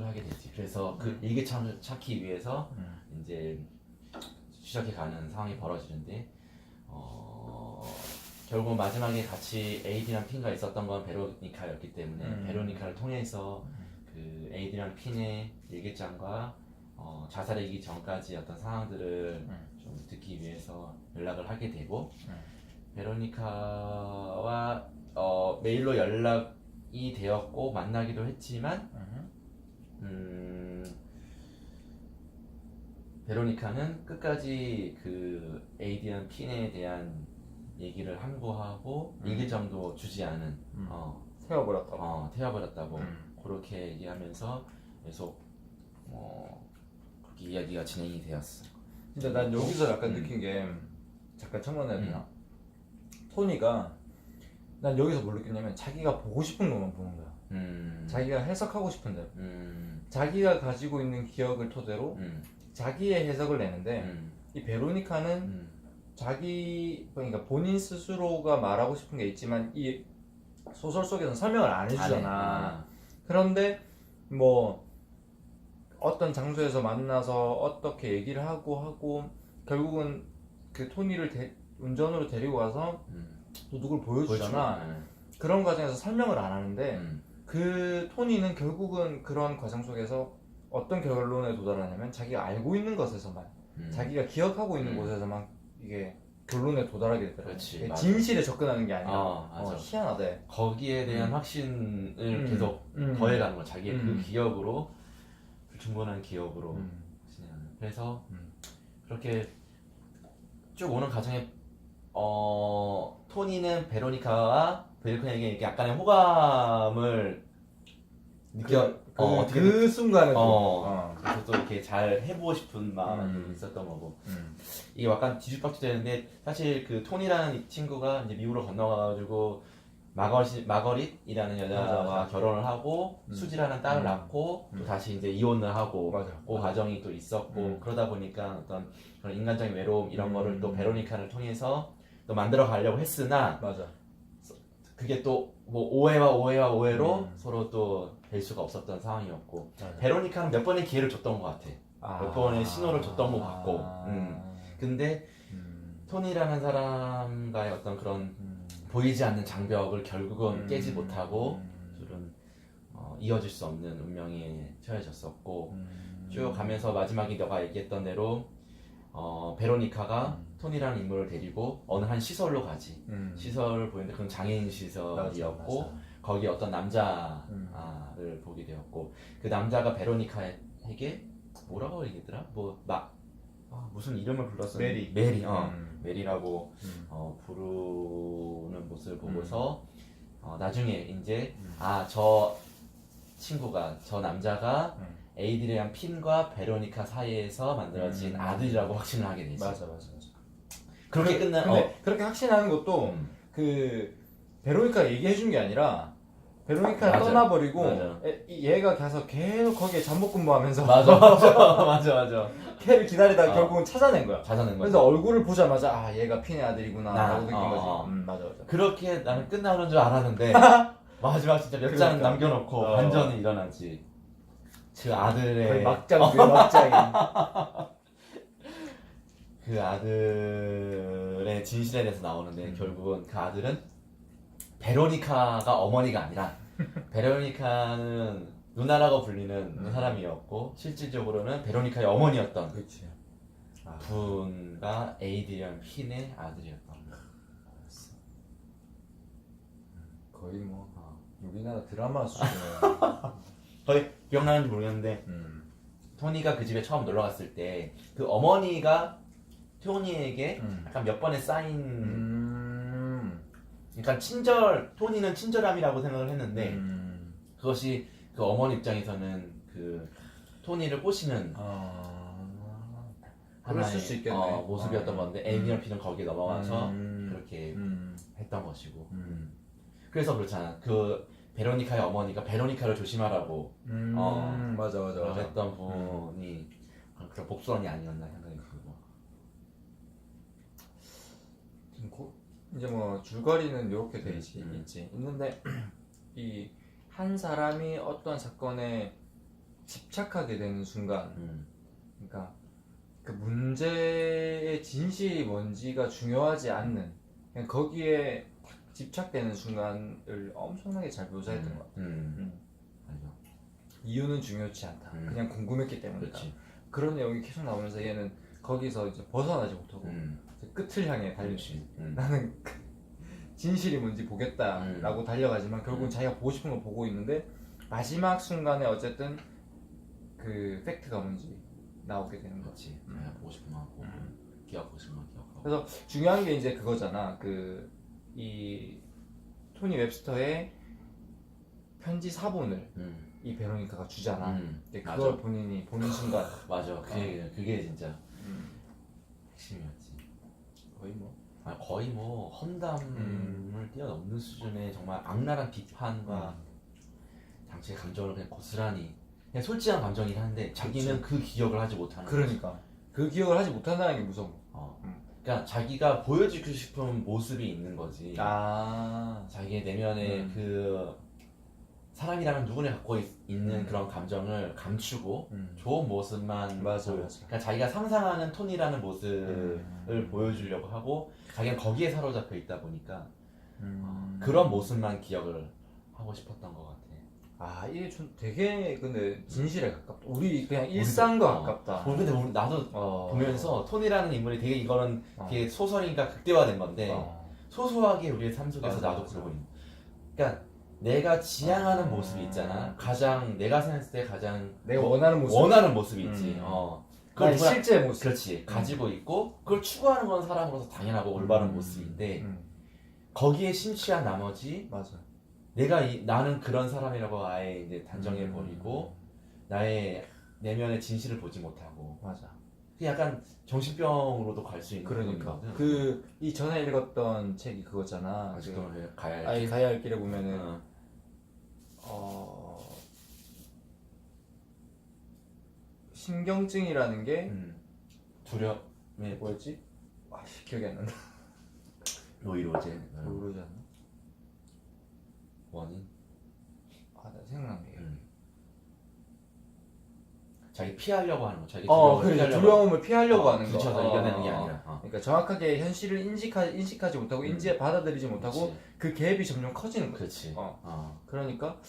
하게 되지. 그래서 그 일기장을 찾기 위해서 이제 추적해 가는 상황이 벌어지는데 결국 마지막에 같이 에이디랑 핀과 있었던 건 베로니카였기 때문에 베로니카를 통해서 그 에이디랑 핀의 일기장과 자살하기 전까지 어떤 상황들을 좀 듣기 위해서 연락을 하게 되고 베로니카와 메일로 연락이 되었고 만나기도 했지만 베로니카는 끝까지 그 에이디언 핀에 대한 얘기를 함구하고 일기장도 주지 않은 태워버렸다고. 태워버렸다고 그렇게 얘기하면서 계속 그렇게 이야기가 진행이 되었어. 근데 난 여기서 약간 느낀 게 잠깐 첨언해야 되나? 토니가 난 여기서 뭘 느꼈냐면 자기가 보고 싶은 것만 보는 거야. 자기가 해석하고 싶은 대로 자기가 가지고 있는 기억을 토대로 자기의 해석을 내는데 이 베로니카는 자기 그러니까 본인 스스로가 말하고 싶은 게 있지만 이 소설 속에서는 설명을 안 해주잖아. 그런데 뭐 어떤 장소에서 만나서 어떻게 얘기를 하고 결국은 그 토니를 운전으로 데리고 가서 또 누굴 보여주잖아. 그런 과정에서 설명을 안 하는데 그 토니는 결국은 그런 과정 속에서 어떤 결론에 도달하냐면 자기가 알고 있는 것에서만 자기가 기억하고 있는 곳에서만 이게 결론에 도달하게 되더라고. 그렇지, 맞아. 진실에 접근하는 게 아니라 맞아. 희한하대. 거기에 대한 확신을 계속 더해가는 거. 자기의 그 기억으로 불충분한 기억으로 확신하는. 그래서 그렇게 쭉 오는 과정에 토니는 베로니카와 베로니카에게 이렇게 약간의 호감을 느껴 그 순간에 그래서 또 이렇게 잘 해보고 싶은 마음이 있었던 거고 이게 약간 뒤죽박죽 되는데 사실 그 토니라는 이 친구가 이제 미국으로 건너가가지고 마거릿이라는 여자와 맞아. 결혼을 하고 수지라는 딸을 낳고 또 다시 이제 이혼을 하고 그 과정이 또 있었고 그러다 보니까 어떤 그런 인간적인 외로움 이런 거를 또 베로니카를 통해서 또 만들어 가려고 했으나 그게 또 뭐 오해로 서로 또 될 수가 없었던 상황이었고 베로니카는 몇 번의 기회를 줬던 것 같아. 몇 번의 신호를 줬던 것 같고 근데 토니라는 사람과의 어떤 그런 보이지 않는 장벽을 결국은 깨지 못하고 둘은 이어질 수 없는 운명에 처해졌었고 쭉 가면서 마지막에 너가 얘기했던 대로 베로니카가 토니라는 인물을 데리고 어느 한 시설로 가지. 시설을 보는데 그건 장애인 시설이었고 거기에 어떤 남자를 보게 되었고 그 남자가 베로니카에게 뭐라고 얘기했더라? 무슨 이름을 불렀었는데 메리 메리라고 부르는 모습을 보고서 나중에 이제 저 친구가 저 남자가 에이드리안 핀과 베로니카 사이에서 만들어진 아들이라고 확신을 하게 되지. 맞아. 그렇게 끝나. 근데 그렇게 확신하는 것도 그 베로니카가 얘기해 준 게 아니라 베로니카가 떠나버리고 얘가 가서 계속 거기에 잠복근무하면서 맞아. 걔를 기다리다가 결국은 찾아낸 거야. 그래서 얼굴을 보자마자 얘가 핀의 아들이구나 라고 느낀 거지. 맞아. 그렇게 나는 끝나는 줄 알았는데 마지막 진짜 몇 장 남겨놓고 반전이 일어나지. 그 아들의 거의 막장인 그 아들의 진실에 대해서 나오는데 결국은 그 아들은 베로니카가 어머니가 아니라 베로니카는 누나라고 불리는 사람이었고 실질적으로는 베로니카의 어머니였던 분과 에이드리안 핀의 아들이었던 거였어. 거의 뭐 우리나라 드라마 수준이에요. 거의 기억나는지 모르겠는데 토니가 그 집에 처음 놀러 갔을 때 그 어머니가 토니에게 약간 몇 번의 사인 그러니까 토니는 친절함이라고 생각을 했는데 그것이 그 어머니 입장에서는 그 토니를 꼬시는 그랬을 수 있겠네. 모습이었던 건데 에이디언 피는 거기에 넘어가서 그렇게 했던 것이고 그래서 그렇잖아. 그 베로니카의 어머니가 베로니카를 조심하라고 맞아. 했던 분이 그런 복선이 아니었나 생각이 들고 이제 뭐 줄거리는 이렇게 돼 있는데 이 한 사람이 어떤 사건에 집착하게 되는 순간, 음. 그러니까 그 문제의 진실이 뭔지가 중요하지 않는, 그냥 거기에 딱 집착되는 순간을 엄청나게 잘 묘사했던 것 같아요. 맞아. 이유는 중요치 않다. 그냥 궁금했기 때문이다. 그렇지. 그런 내용이 계속 나오면서 얘는 거기서 이제 벗어나지 못하고 이제 끝을 향해 달리지. 나는 진실이 뭔지 보겠다라고 달려가지만 결국은 자기가 보고 싶은 걸 보고 있는데 마지막 순간에 어쨌든 그 팩트가 뭔지 나오게 되는 거지. 그렇지. 내가 보고 싶은 거 하고 기억하고 싶은 거 기억하고. 그래서 중요한 게 이제 그거잖아. 이 토니 웹스터의 편지 사본을 이 베로니카가 주잖아. 근데 그걸 맞아. 본인이 보는 순간 맞아. 그게 진짜 핵심이었지. 거의 뭐 험담을 뛰어넘는 수준의 정말 악랄한 비판과 당시의 감정을 그냥 고스란히 그냥 솔직한 감정이긴 한데 자기는 그 기억을 하지 못하는 그러니까 그 기억을 하지 못한다는 게 무서워. 그러니까 자기가 보여주고 싶은 모습이 있는 거지. 아, 자기의 내면에 그 사람이라면 누구나 갖고 있는 그런 감정을 감추고 좋은 모습만 맞아. 그러니까 자기가 상상하는 톤이라는 모습을 보여주려고 하고 자기는 거기에 사로잡혀 있다 보니까 그런 모습만 기억을 하고 싶었던 것 같아. 아, 이게 좀 되게 근데 진실에 가깝다. 우리 그냥 일상과 가깝다. 근데 나도 보면서 톤이라는 인물이 되게 이거는 되게 소설이니까 극대화된 건데 소소하게 우리의 삶 속에서 나도 그러고 있는. 그러니까 내가 지향하는 모습이 있잖아. 가장 내가 생각했을 때 가장 내가 원하는 모습이 있지. 그걸 실제 모습. 그렇지. 가지고 있고 그걸 추구하는 건 사람으로서 당연하고 올바른 모습인데 거기에 심취한 나머지 맞아. 나는 그런 사람이라고 아예 이제 단정해 버리고 나의 내면의 진실을 보지 못하고 맞아. 그 약간 정신병으로도 갈 수 있는 그러니까 부분이거든. 이 전에 읽었던 책이 그거잖아. 아직도 가야 할 가야 할 길에 보면은 신경증이라는 게 두려움의 뭐였지? 기억이 안 난다. 노이로제 모르지 않나? 원인 나 생각난 게. 자기 피하려고 하는 거, 자기 두려움을 피하려고 하는 거. 부딪혀서 이겨내는 게 아니라. 그러니까 정확하게 현실을 인식하지 못하고 받아들이지 못하고 그 갭이 점점 커지는 거지. 그렇지. 그러니까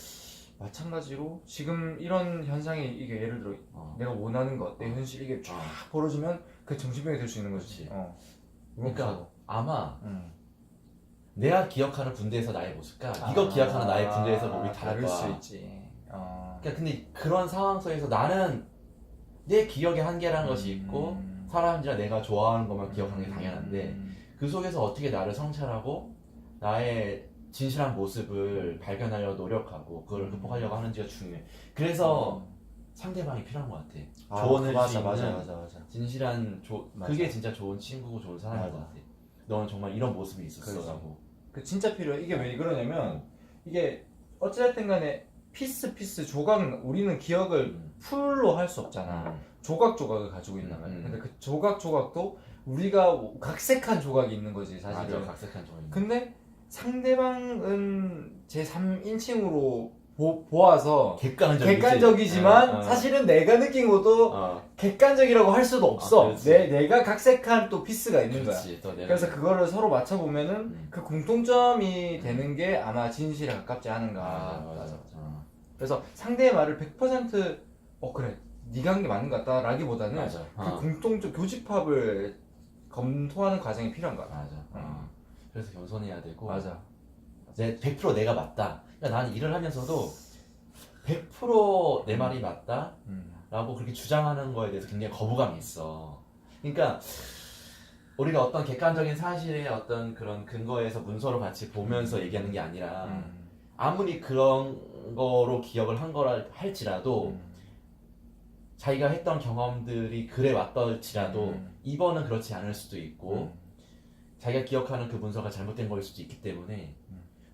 마찬가지로 지금 이런 현상이 이게 예를 들어 내가 원하는 것, 내 현실 이게 쫙 벌어지면 그 정신병이 될 수 있는 거지. 그러니까 아마 내가 기억하는 군대에서 나의 모습과 네가 기억하는 나의 군대에서 몸이 다를 수 있지. 그러니까 근데 그런 상황 속에서 나는 내 기억의 한계라는 것이 있고 사람들이나 내가 좋아하는 것만 기억하는 게 당연한데 그 속에서 어떻게 나를 성찰하고 나의 진실한 모습을 발견하려고 노력하고 그걸 극복하려고 하는지가 중요해. 그래서 상대방이 필요한 것 같아. 조언을 줄 수 있는 맞아. 진실한 그게 진짜 좋은 친구고 좋은 사람인 것 같아. 너는 정말 이런 모습이 있었어라고. 그 진짜 필요해. 이게 왜 그러냐면 이게 어찌됐든 간에 피스 조각 우리는 기억을 풀로 할 수 없잖아. 조각을 가지고 있단 말이야. 근데 그 조각도 우리가 각색한 조각이 있는 거지 사실은. 맞아, 각색한 조각이. 근데 상대방은 제 3인칭으로 보아서 객관적이지만 사실은 내가 느낀 것도 객관적이라고 할 수도 없어. 내가 각색한 또 피스가 있는 거야. 그래서 그거를 서로 맞춰보면은 그 공통점이 되는 게 아마 진실에 가깝지 않은가. 맞아. 그래서 상대의 말을 100% 그래 네가 한 게 맞는 것 같다 라기보다는 그 공통적 교집합을 검토하는 과정이 필요한 거야. 맞아. 그래서 겸손해야 되고. 맞아. 100% 내가 맞다. 그러니까 나는 일을 하면서도 100% 내 말이 맞다 라고 그렇게 주장하는 거에 대해서 굉장히 거부감이 있어. 그러니까 우리가 어떤 객관적인 사실의 어떤 그런 근거에서 문서로 같이 보면서 얘기하는 게 아니라 아무리 그런 거로 기억을 한 거라 할지라도 자기가 했던 경험들이 그래 왔더지라도 이번은 그렇지 않을 수도 있고 자기가 기억하는 그 문서가 잘못된 거일 수도 있기 때문에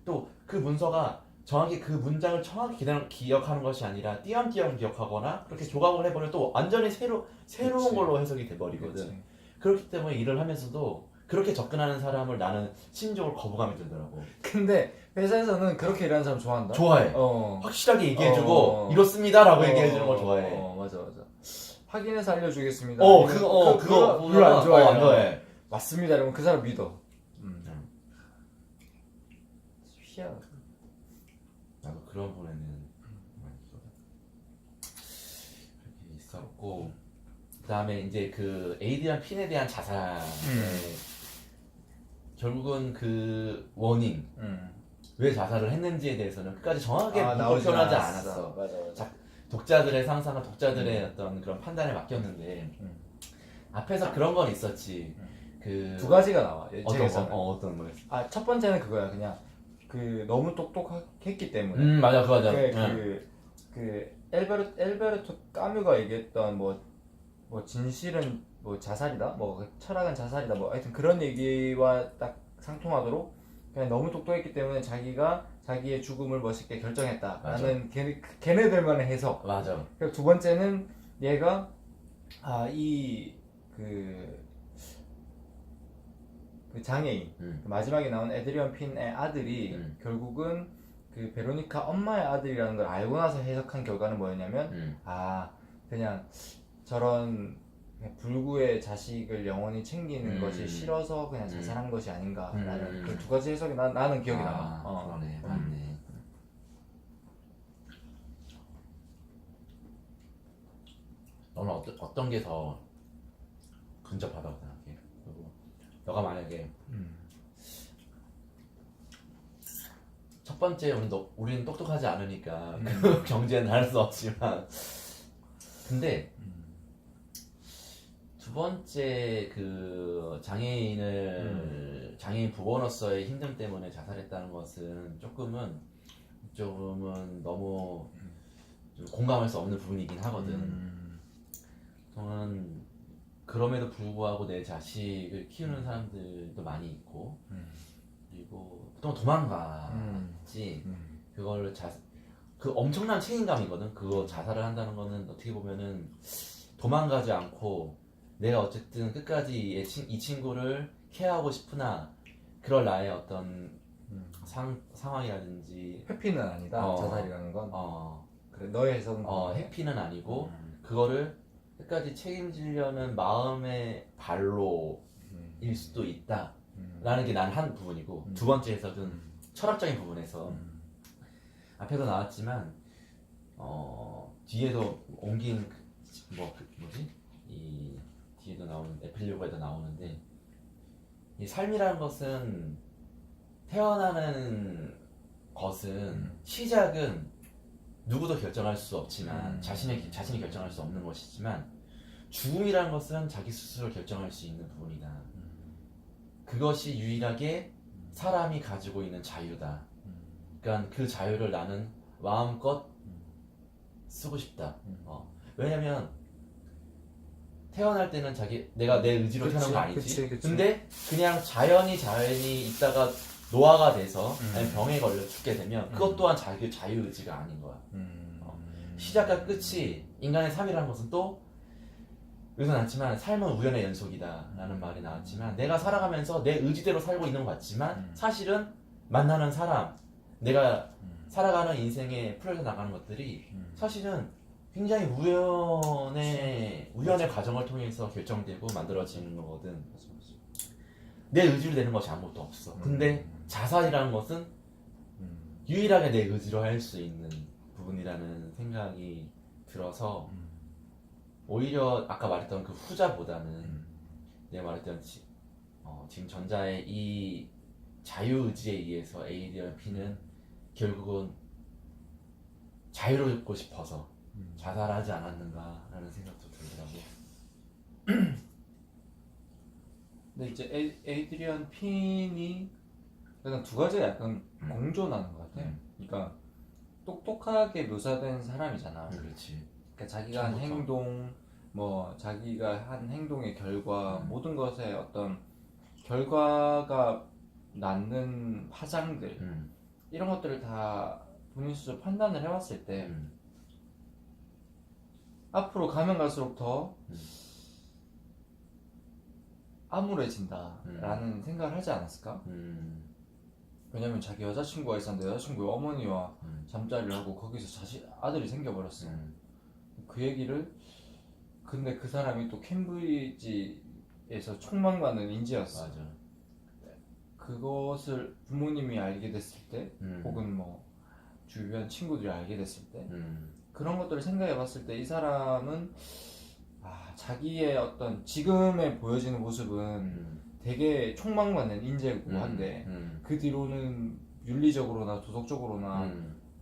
또 그 문서가 정확히 그 문장을 정확히 기억하는 것이 아니라 띄엄띄엄 기억하거나 그렇게 조각을 해버리면 또 완전히 새로운 걸로 해석이 돼버리거든. 그렇기 때문에 일을 하면서도 그렇게 접근하는 사람을 나는 심적으로 거부감이 들더라고. 근데 회사에서는 그렇게 일하는 사람 좋아한다. 좋아해. 확실하게 얘기해주고 이렇습니다라고 얘기해주는 걸 좋아해. 맞아. 확인해서 알려주겠습니다. 그거 별로 안 좋아해. 안 좋아해. 맞습니다. 이러면 그 사람 믿어. 희한하다. 나도 그런 부분에는 많이 그렇게 있었고, 그다음에 이제 그 에이드리언 핀에 대한 자살, 결국은 그 원인, 왜 자살을 했는지에 대해서는 끝까지 정확하게 표현하지 않았어. 맞아. 독자들의 상상과 독자들의 어떤 그런 판단에 맡겼는데 앞에서 그런 건 있었지. 그 두 가지가 나와. 어떤 거였어? 첫 번째는 그거야. 그냥 그 너무 똑똑했기 때문에. 맞아, 그거죠. 그 엘베르토 까뮤가 얘기했던 뭐 진실은 뭐 자살이다, 뭐 철학은 자살이다, 뭐 하여튼 그런 얘기와 딱 상통하도록 그냥 너무 똑똑했기 때문에 자기가 자기의 죽음을 멋있게 결정했다라는 걔네들만의 해석. 맞아. 그리고 두 번째는 얘가 그 장애인 마지막에 나온 에드리언 핀의 아들이 결국은 그 베로니카 엄마의 아들이라는 걸 알고 나서 해석한 결과는 뭐였냐면 그냥 저런 불구의 자식을 영원히 챙기는 것이 싫어서 그냥 자살한 것이 아닌가라는 그 두 가지 해석이 나는 기억이 남아. 그러네, 맞네. 너는 어떤 게 더 근접하다고 생각해? 그리고 너가 만약에 첫 번째 우리는 똑똑하지 않으니까 그 경제는 할 수 없지만, 근데 두 번째 그 장애인 부모로서의 힘듦 때문에 자살했다는 것은 조금은 너무 좀 공감할 수 없는 부분이긴 하거든. 저는 그럼에도 불구하고 내 자식을 키우는 사람들도 많이 있고, 그리고 보통 도망가지. 그걸 그 엄청난 책임감이거든. 그거 자살을 한다는 거는 어떻게 보면은 도망가지 않고 내가 어쨌든 끝까지 이 친구를 케어하고 싶으나 그럴 나의 어떤 상황이라든지 회피는 아니다. 자살이라는 건. 그래, 너의 해석은 회피는 아니고 그거를 끝까지 책임지려는 마음의 발로일 수도 있다 라는 게 난 한 부분이고, 두 번째 해석은 철학적인 부분에서 앞에도 나왔지만 뒤에도 옮긴 이 뒤에도 나오는 에필로그에도 나오는데, 이 삶이라는 것은 태어나는 것은 시작은 누구도 결정할 수 없지만 자신이 결정할 수 없는 것이지만, 죽음이라는 것은 자기 스스로 결정할 수 있는 부분이다. 그것이 유일하게 사람이 가지고 있는 자유다. 그러니까 그 자유를 나는 마음껏 쓰고 싶다. 왜냐면 태어날 때는 내가 내 의지로 태어난 거 아니지. 그치. 근데 그냥 자연이 있다가 노화가 돼서 아니면 병에 걸려 죽게 되면 그것 또한 자기 자유 의지가 아닌 거야. 시작과 끝이 인간의 삶이라는 것은 또 여기서 나왔지만 삶은 우연의 연속이다 라는 말이 나왔지만, 내가 살아가면서 내 의지대로 살고 있는 것 같지만 사실은 만나는 사람, 내가 살아가는 인생에 풀려져 나가는 것들이 사실은 굉장히 우연의 과정을 통해서 결정되고 만들어지는 거거든. 내 의지로 되는 것이 아무것도 없어. 근데 자살이라는 것은 유일하게 내 의지로 할 수 있는 부분이라는 생각이 들어서 오히려 아까 말했던 그 후자보다는 내가 말했던 지금 전자의 이 자유의지에 의해서 에이드리언 핀은 결국은 자유롭고 싶어서 자살하지 않았는가라는 생각도 들더라고. 근데 이제 에이드리언 핀이 약간 두 가지가 약간 공존하는 것 같아. 그러니까 똑똑하게 묘사된 사람이잖아. 그렇지. 그러니까 자기가 한 행동, 뭐 자기가 한 행동의 결과, 모든 것의 어떤 결과가 낳는 파장들, 이런 것들을 다 본인 스스로 판단을 해왔을 때 앞으로 가면 갈수록 더 암울해진다라는 생각을 하지 않았을까? 왜냐면 자기 여자친구가 있었는데 여자친구의 어머니와 잠자리를 하고 거기서 아들이 생겨버렸어. 그 얘기를 근데 그 사람이 또 캠브리지에서 총망받는 인재였어. 맞아. 그것을 부모님이 알게 됐을 때 혹은 뭐 주변 친구들이 알게 됐을 때 그런 것들을 생각해 봤을 때 이 사람은 자기의 어떤 지금에 보여지는 모습은 되게 촉망받는 인재고 한데 그 뒤로는 윤리적으로나 도덕적으로나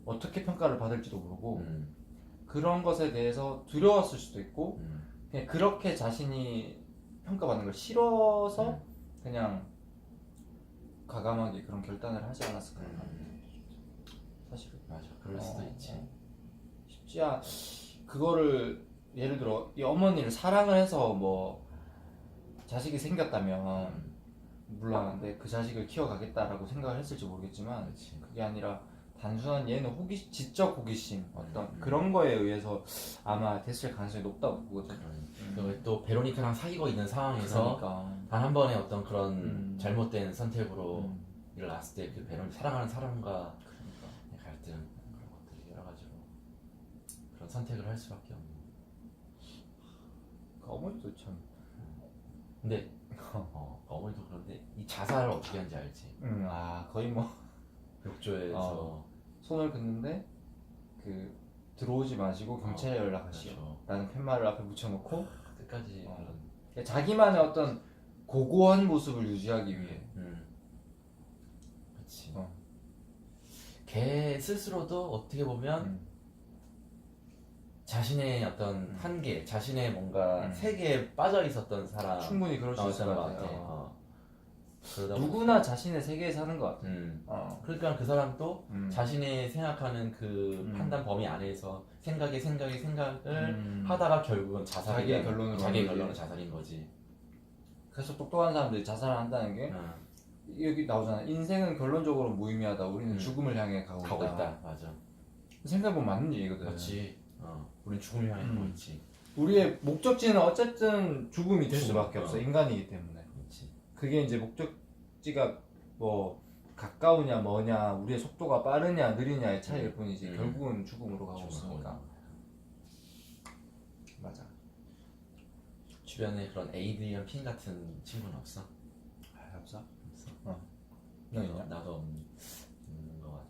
어떻게 평가를 받을지도 모르고 그런 것에 대해서 두려웠을 수도 있고 그냥 그렇게 자신이 평가받는 걸 싫어서 그냥 과감하게 그런 결단을 하지 않았을까. 사실은 맞아. 그럴 수도 있지. 쉽지 않. 그거를 예를 들어 이 어머니를 사랑을 해서 뭐 자식이 생겼다면 물론 그 자식을 키워가겠다라고 생각을 했을지 모르겠지만 그렇지. 그게 아니라 단순한 얘는 지적 호기심 어떤 그런 거에 의해서 아마 됐을 가능성이 높다고 보거든. 그리고 또 베로니카랑 사귀고 있는 상황에서 그러니까. 단 한 번의 어떤 그런 잘못된 선택으로 일어났을 때 그 사랑하는 사람과 갈등 그런 것들이 여러 가지로 그런 선택을 할 수밖에 없는. 그 어머니도 참. 근데 어머니도 그런데 이 자살을 어떻게 하는지 알지? 거의 뭐 욕조에서 손을 긋는데 그 들어오지 마시고 경찰에 연락하시오. 그렇죠. 라는 팻말을 앞에 붙여놓고 끝까지 그런. 그러니까 자기만의 어떤 고고한 모습을 유지하기 위해. 그렇지. 걔 스스로도 어떻게 보면 자신의 어떤 한계, 자신의 뭔가 세계에 빠져 있었던 사람. 충분히 그럴 수 있을 것 같아. 누구나 자신의 세계에 사는 것 같아. 그러니까 그 사람도 자신의 생각하는 그 판단 범위 안에서 생각을 하다가 결국은 자기의 결론은 자살인 거지. 그래서 똑똑한 사람들이 자살을 한다는 게 여기 나오잖아. 인생은 결론적으로 무의미하다. 우리는 죽음을 향해 가고 있다. 맞아. 생각해보면 맞는 얘기거든. 그렇지. 우린 죽음을 향해 가고 있지. 우리의 목적지는 어쨌든 죽음이 될 수밖에 없어. 인간이기 때문에. 그렇지. 그게 이제 목적지가 뭐 가까우냐 뭐냐 우리의 속도가 빠르냐 느리냐의 차이일 뿐이지 결국은 죽음으로 가고 있으니까. 맞아. 주변에 그런 에이드리언 핀 같은 친구는 없어? 없어? 없어. 너 있냐? 나도 없는 것 같아.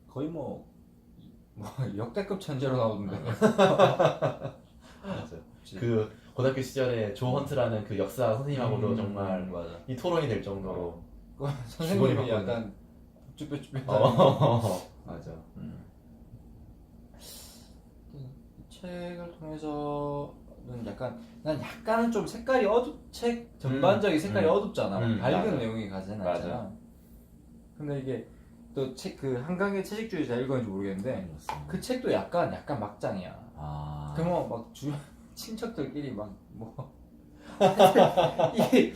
거의 뭐 역대급 천재로 나오던데. 맞아. 그 고등학교 시절에 조 헌트라는 그 역사 선생님하고도 정말 맞아. 이 토론이 될 정도로 선생님이 약간 쭈뼛쭈뼛 맞아. 책을 통해서는 난 약간은 좀 색깔이 책 전반적인 색깔이 어둡잖아. 밝은 맞아. 내용이 가진 않잖아. 근데 이게 또 책 그 한강의 채식주의자 읽었는지 모르겠는데 그 책도 약간 막장이야. 그뭐 막 주변 친척들끼리 뭐 이게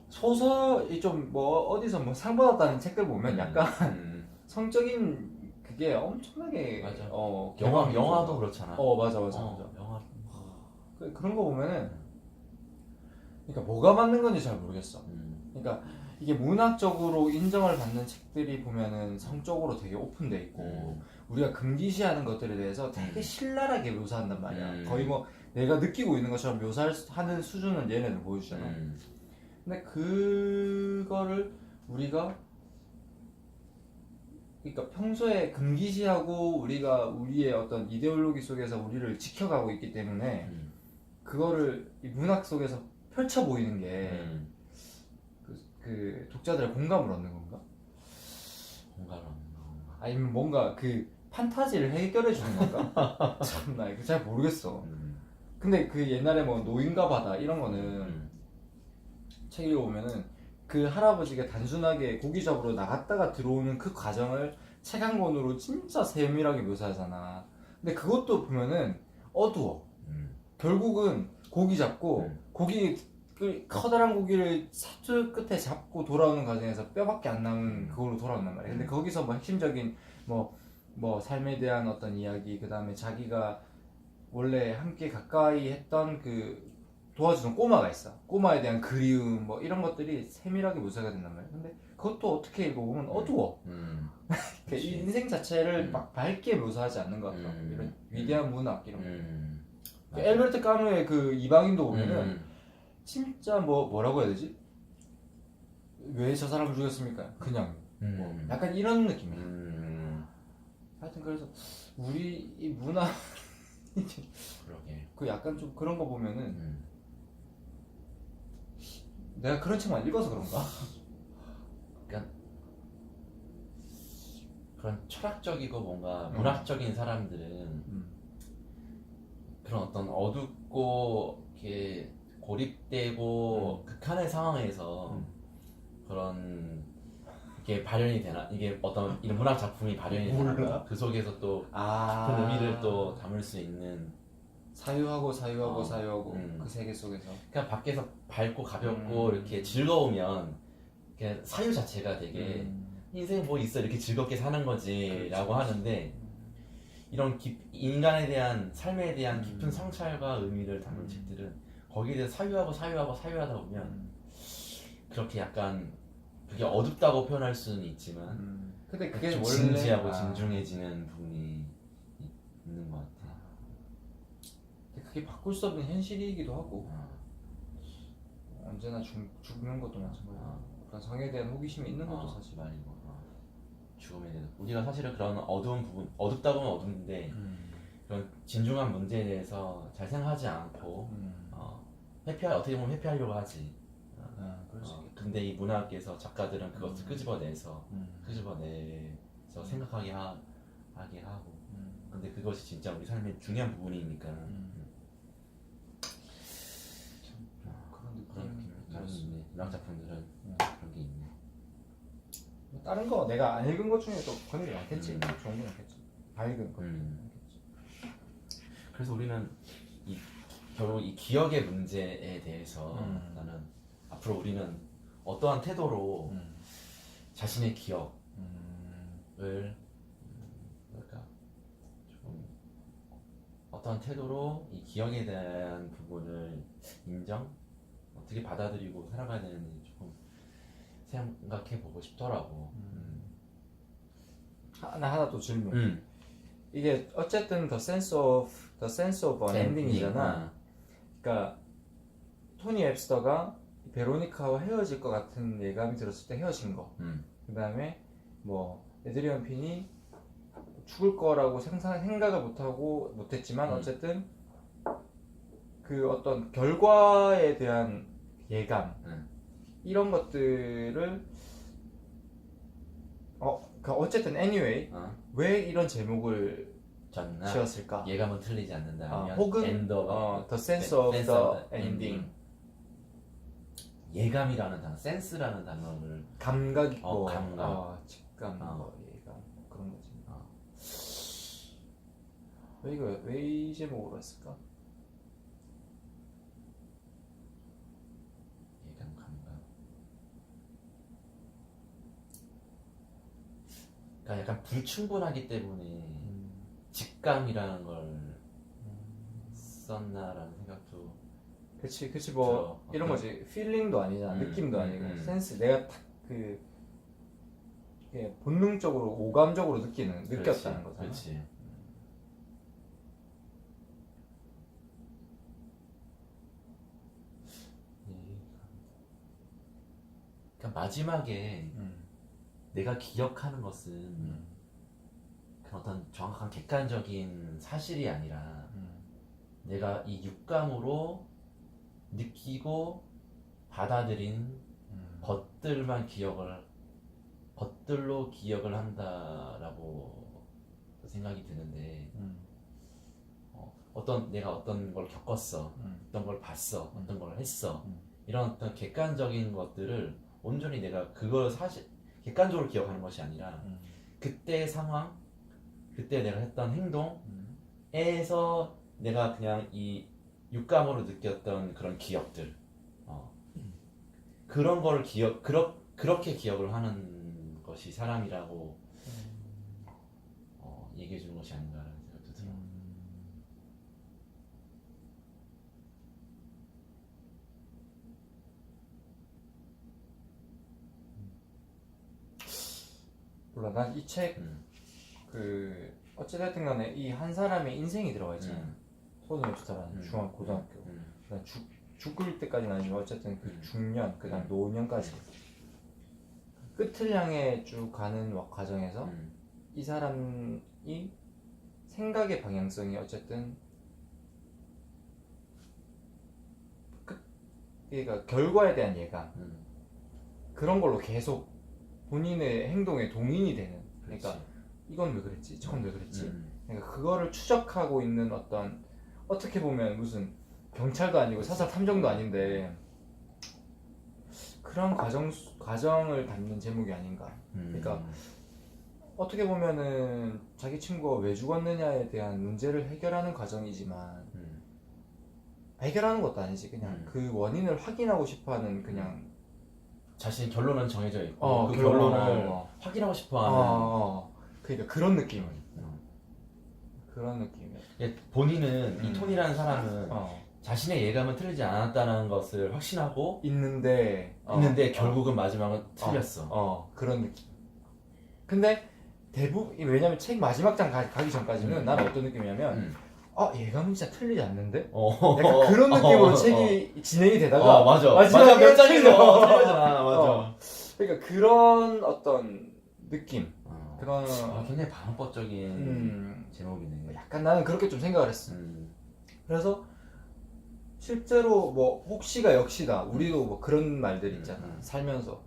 소설이 좀 뭐 어디서 뭐 상 받았다는 책들 보면 약간 성적인 그게 엄청나게 맞아. 경험이 영화도 좀- 그렇잖아. 맞아. 영화. 그런 거 보면은 그러니까 뭐가 맞는 건지 잘 모르겠어. 그러니까 이게 문학적으로 인정을 받는 책들이 보면은 성적으로 되게 오픈돼 있고 우리가 금기시하는 것들에 대해서 되게 신랄하게 묘사한단 말이야. 거의 뭐 내가 느끼고 있는 것처럼 묘사하는 수준은 얘네들 보여주잖아. 근데 그거를 우리가 그러니까 평소에 금기시하고 우리가 우리의 어떤 이데올로기 속에서 우리를 지켜가고 있기 때문에 그거를 이 문학 속에서 펼쳐 보이는 게 그 독자들의 공감을 얻는 건가? 공감을 얻는 건가? 아니면 뭔가 그 판타지를 해결해 주는 건가? 참나 이거 잘 모르겠어. 근데 그 옛날에 뭐 노인과 바다 이런 거는 책 읽어보면은 그 할아버지가 단순하게 고기 잡으러 나갔다가 들어오는 그 과정을 책 한 권으로 진짜 세밀하게 묘사하잖아. 근데 그것도 보면은 어두워. 결국은 고기 잡고 커다란 고기를 사투 끝에 잡고 돌아오는 과정에서 뼈밖에 안 남은 그걸로 돌아온단 말이야. 근데 거기서 뭐 핵심적인 뭐 삶에 대한 어떤 이야기, 그 다음에 자기가 원래 함께 가까이 했던 그 도와주는 꼬마가 있어. 꼬마에 대한 그리움 뭐 이런 것들이 세밀하게 묘사가 된단 말이야. 근데 그것도 어떻게 읽어보면 어두워. 그치. 인생 자체를 음. 막 밝게 묘사하지 않는 것 같더라고. 이런 위대한 문학 이런 거. 맞아. 엘베르트 까무의 그 이방인도 보면은 음. 진짜 뭐라고 해야 되지? 왜 저 사람을 죽였습니까? 그냥 뭐 약간 이런 느낌이야. 하여튼 그래서 우리 이 문화 그러게. 그 약간 좀 그런 거 보면은 내가 그런 책만 읽어서 그런가? 그러니까 그런 철학적이고 뭔가 문학적인 사람들은 그런 어떤 어둡고 이렇게 고립되고 극한의 상황에서 그런 이게 발현이 되나, 이게 어떤 이런 문학 작품이 발현이 되나, 그 속에서 또 깊은 의미를 또 담을 수 있는 사유하고 그 세계 속에서 그냥 밖에서 밝고 가볍고 이렇게 즐거우면 그냥 사유 자체가 되게 인생 뭐 있어 이렇게 즐겁게 사는 거지 라고 하는데, 이런 인간에 대한 삶에 대한 깊은 성찰과 의미를 담은 책들은 거기에 대해서 사유하다 보면 그렇게 약간 그게 어둡다고 표현할 수는 있지만 근데 그게 좀 원래 진지하고 진중해지는 부분이 있는 것 같아. 그게 바꿀 수 없는 현실이기도 하고 언제나 죽는 것도 마찬가지고 그런 성에 대한 호기심이 있는 것도 사실 말이고 죽음에 대해서 우리가 사실은 그런 어두운 부분, 어둡다고 하면 어두운데 그런 진중한 문제에 대해서 잘 생각하지 않고 어떻게 보면 회피하려고 하지. 근데 이 문학에서 작가들은 그것을 끄집어내서 생각하게 하게 하고. 근데 그것이 진짜 우리 삶의 중요한 부분이니까. 그런 느낌이 있네. 문학 작품들은 그런 게 있네. 다른 거 내가 안 읽은 것 중에 또 그런 게 많겠지. 좋은 게 많겠지. 다 읽은 거. 그래서 우리는 결국 이 기억의 문제에 대해서 나는 앞으로 우리는 어떠한 태도로 자신의 기억을 뭐랄까 좀 어떠한 태도로 이 기억에 대한 부분을 어떻게 받아들이고 살아가야 되는지 조금 생각해 보고 싶더라고. 하나 또 질문. 이게 어쨌든 The Sense of an Ending이잖아. 그러니까 토니 웹스터가 베로니카와 헤어질 것 같은 예감이 들었을 때 헤어진 거. 그 다음에 뭐 에드리언 핀이 죽을 거라고 생각을 못했지만 어쨌든 그 어떤 결과에 대한 예감 이런 것들을 그러니까 어쨌든 anyway 왜 이런 제목을 지었을까? 예감은 틀리지 않는다. 혹은 엔더가 The Sense of the Ending. 예감이라는 단어, 센스라는 단어를 감각 있고 감각, 직감, 예감 그런 거지. 왜 이 제목으로 했을까? 예감, 감각. 그러니까 약간 불충분하기 때문에 직감이라는 걸 썼나라는 생각도. 그치 뭐 이런 거지. 필링도 아니잖아. 느낌도 아니고 센스. 내가 본능적으로 오감적으로 느꼈다는 거잖아. 그렇지. 그러니까 마지막에 내가 기억하는 것은 그 어떤 정확한 객관적인 사실이 아니라 내가 이 육감으로 느끼고 받아들인 것들로 기억을 한다라고 생각이 드는데, 내가 어떤 걸 겪었어, 어떤 걸 봤어, 어떤 걸 했어, 이런 어떤 객관적인 것들을 온전히 내가 그걸 사실 객관적으로 기억하는 것이 아니라 그때의 상황, 그때 내가 했던 행동에서 내가 그냥 이 육감으로 느꼈던 그런 기억들, 그런 걸 그렇게 기억을 하는 것이 사람이라고 얘기해 주는 것이 아닌가라는 생각도 들어. 몰라. 난 이 책 그 어찌됐든 간에 이 한 사람의 인생이 들어가 있잖아. 토니 웹스터라는 중학 고등학교. 그다음 죽을 때까지는 아니지만 어쨌든 그 중년 그다음 노년까지 끝을 향해 쭉 가는 과정에서 이 사람이 생각의 방향성이 어쨌든 그러니까 결과에 대한 예감 그런 걸로 계속 본인의 행동에 동인이 되는. 그러니까 그렇지. 이건 왜 그랬지? 저건 왜 그랬지? 그러니까 그거를 추적하고 있는 어떤 어떻게 보면 무슨 경찰도 아니고 사설 탐정도 아닌데 그런 과정을 담는 제목이 아닌가. 그러니까 어떻게 보면은 자기 친구가 왜 죽었느냐에 대한 문제를 해결하는 과정이지만 해결하는 것도 아니지. 그냥 그 원인을 확인하고 싶어하는 그냥 자신 결론은 정해져 있고 그 결론을 결론을 확인하고 싶어하는 그러니까 그런 느낌. 그런 느낌이야. 본인은 이 톤이라는 사람은 자신의 예감은 틀리지 않았다는 것을 확신하고 있는데 결국은 마지막은 틀렸어. 그런 느낌. 근데 대부분 왜냐면 책 마지막 장 가기 전까지는 나는 어떤 느낌이냐면 예감은 진짜 틀리지 않는데? 약간 그런 느낌으로 책이 진행이 되다가 맞아. 마지막 몇 장에서 틀려. 틀려잖아. 맞아. 그러니까 그런 어떤 느낌. 그런 굉장히 반어법적인 제목이네. 약간 나는 그렇게 좀 생각을 했어. 그래서 실제로 뭐 혹시가 역시다. 우리도 뭐 그런 말들 있잖아. 살면서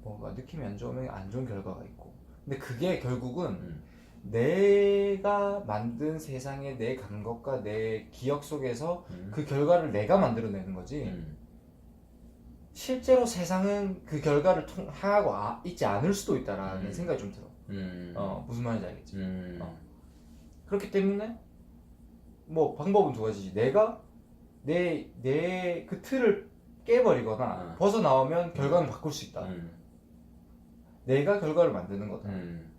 뭔가 느낌이 안 좋으면 안 좋은 결과가 있고. 근데 그게 결국은 내가 만든 세상에 내 감각과 내 기억 속에서 그 결과를 내가 만들어내는 거지. 실제로 세상은 그 결과를 통하고 있지 않을 수도 있다라는 생각이 좀 들어. 무슨 말인지 알겠지? 그렇기 때문에 뭐 방법은 두 가지지. 내가 내 그 틀을 깨버리거나 벗어나오면 결과는 바꿀 수 있다. 내가 결과를 만드는 거다.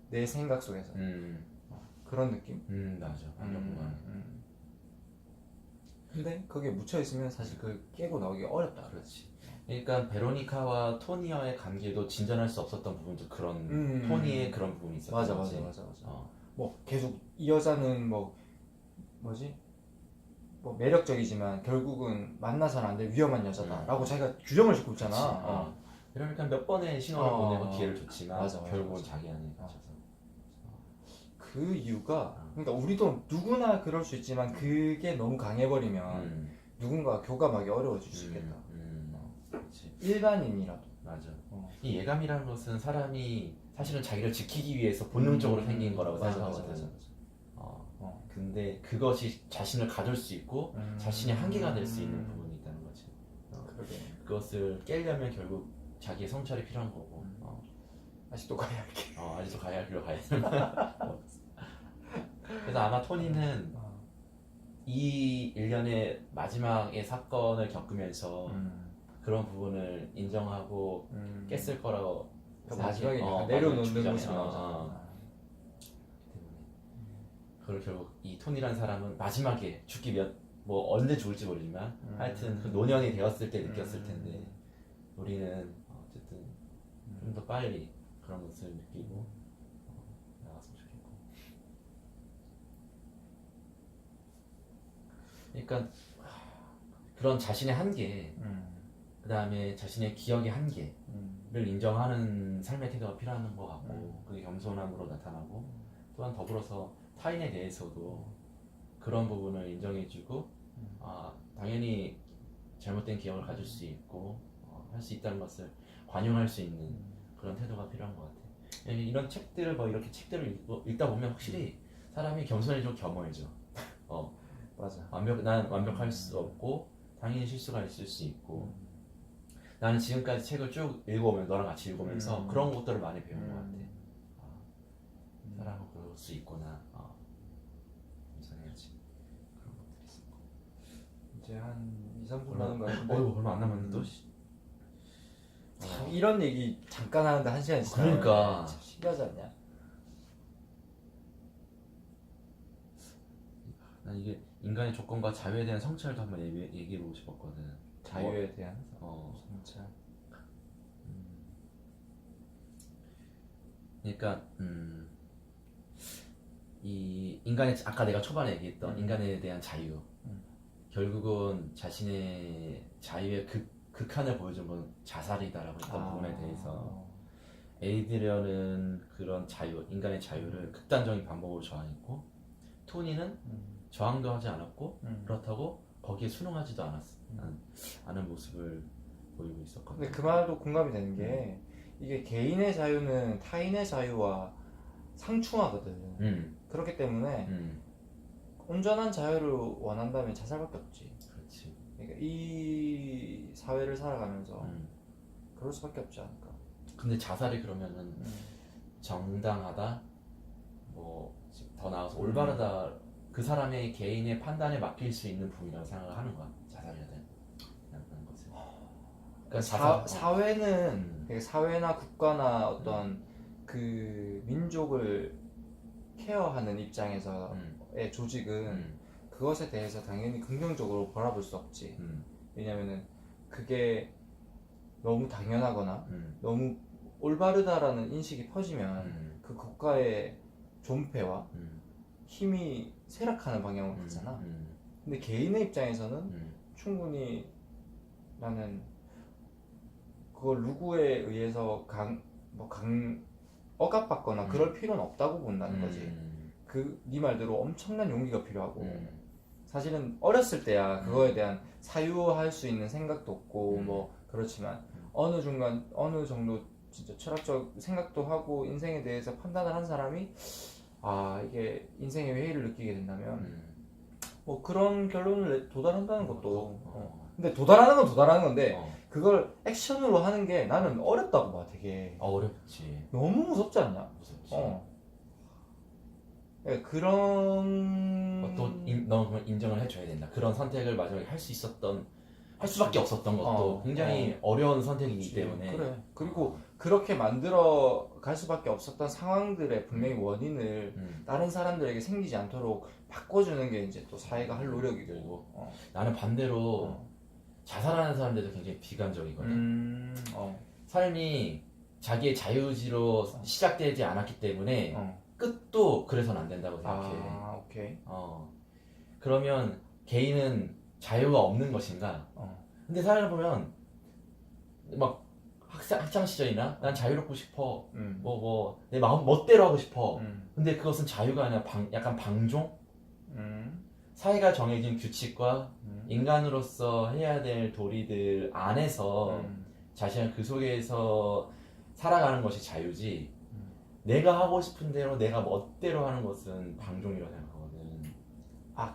내 생각 속에서. 그런 느낌? 맞아. 완전 근데 거기에 묻혀있으면 사실 그걸 깨고 나오기 어렵다. 그렇지. 그러니까 베로니카와 토니와의 관계도 진전할 수 없었던 부분도 그런 토니의 그런 부분이 있었던 맞아. 거지. 뭐 계속 이 여자는 뭐 매력적이지만 결국은 만나서는 안 될 위험한 여자다라고 자기가 규정을 짓고 있잖아. 그러니까 몇 번의 신호를 보내고 기회를 줬지만 결국은 자기 안에 갇혀서. 그 이유가 그러니까 우리도 누구나 그럴 수 있지만 그게 너무 강해버리면 누군가 교감하기 어려워질 수 있겠다. 일반인이라도. 맞아. 이 예감이라는 것은 사람이 사실은 자기를 지키기 위해서 본능적으로 생긴 거라고 생각하거든. 근데 그것이 자신을 가둘 수 있고 자신의 한계가 될 수 있는 부분이 있다는 거지. 그것을 깨려면 결국 자기의 성찰이 필요한 거고. 아직도 가야 할게. 아직도 가야 할 길로 가야 돼. 그래서 아마 토니는 이 일련의 마지막의 사건을 겪으면서 그런 부분을 인정하고 깼을 거라고 마지막에 내려놓는 모습이 나오잖아. 그걸 결국 이 톤이라는 사람은 마지막에 죽기 뭐 언제 죽을지 모르지만 하여튼 그 노년이 되었을 때 느꼈을 텐데 우리는 어쨌든 좀 더 빨리 그런 것을 느끼고 나갔으면 좋겠고. 그러니까 그런 자신의 한계, 그 다음에 자신의 기억의 한계를 인정하는 삶의 태도가 필요한 것 같고 그게 겸손함으로 나타나고 또한 더불어서 타인에 대해서도 그런 부분을 인정해주고 당연히 잘못된 기억을 가질 수 있고 할 수 있다는 것을 관용할 수 있는 그런 태도가 필요한 것 같아. 이런 책들을 이렇게 책들을 읽다 보면 확실히 사람이 겸손해지고 겸허해져. 맞아. 난 완벽할 수 없고 당연히 실수가 있을 수 있고 나는 지금까지 책을 쭉 읽어오면 너랑 같이 읽으면서 그런 것들을 많이 배운 것 같아. 사람은 그럴 수 있구나. 겸손해야지. 그런 것들이 있어. 이제 한 2, 3분 남은 거 같은데. 얼마 안 남았는데 또. 참 이런 얘기 잠깐 하는데 1시간 지나. 그러니까 참 신기하지 않냐? 난 이게 인간의 조건과 자유에 대한 성찰도 한번 얘기해보고 싶었거든. 자유에 대한 성찰. 그러니까 이 인간의 아까 내가 초반에 얘기했던 인간에 대한 자유 결국은 자신의 자유의 극한을 보여준 건 자살이다라고 했던 부분에 대해서 에이드리언은 그런 자유, 인간의 자유를 극단적인 방법으로 저항했고 토니는 저항도 하지 않았고 그렇다고 거기에 순응하지도 않은 모습을 보이고 있었거든요. 근데 그 말도 공감이 되는 게 이게 개인의 자유는 타인의 자유와 상충하거든. 그렇기 때문에 온전한 자유를 원한다면 자살밖에 없지. 그렇지. 그러니까 이 사회를 살아가면서 그럴 수밖에 없지 않을까. 근데 자살이 그러면은 정당하다, 뭐 더 나아가서 올바르다, 그 사람의 개인의 판단에 맡길 수 있는 부분이라고 생각을 하는 거야. 자살해야 되는 것을. 그러니까 사회는 그러니까 사회나 국가나 어떤 그 민족을 케어하는 입장에서의 조직은 그것에 대해서 당연히 긍정적으로 바라볼 수 없지. 왜냐면은 그게 너무 당연하거나 너무 올바르다라는 인식이 퍼지면 그 국가의 존폐와 힘이 쇠락하는 방향으로 가잖아. 근데 개인의 입장에서는 충분히 나는 그걸 누구에 의해서 억압받거나 그럴 필요는 없다고 본다는 거지. 네 말대로 엄청난 용기가 필요하고 사실은 어렸을 때야 그거에 대한 사유할 수 있는 생각도 없고 뭐 그렇지만 어느 정도 진짜 철학적 생각도 하고 인생에 대해서 판단을 한 사람이 이게 인생의 회의를 느끼게 된다면 뭐 그런 결론을 도달한다는 것도 근데 도달하는 건 도달하는 건데 그걸 액션으로 하는 게 나는 어렵다고 봐. 되게 어렵지. 너무 무섭지 않냐? 무섭지. 그러니까 그런 너 그러면 인정을 해줘야 된다. 그런 선택을 마지막에 할 수밖에 없었던 것도 굉장히 어려운 선택이기 때문에. 그래. 그리고 그렇게 만들어 갈 수밖에 없었던 상황들의 분명히 원인을 다른 사람들에게 생기지 않도록 바꿔주는 게 이제 또 사회가 할 노력이고. 나는 반대로 자살하는 사람들도 굉장히 비관적이거든. 삶이 자기의 자유의지로 시작되지 않았기 때문에 끝도 그래서는 안 된다고 생각해. 오케이. 그러면 개인은 자유가 없는 것인가? 근데 살아보면 막 학창 시절이나 난 자유롭고 싶어. 내 마음 멋대로 하고 싶어. 근데 그것은 자유가 아니라 약간 방종? 사회가 정해진 규칙과 인간으로서 해야 될 도리들 안에서 자신을 그 속에서 살아가는 것이 자유지. 내가 하고 싶은 대로 내가 멋대로 하는 것은 방종이라고 생각하거든.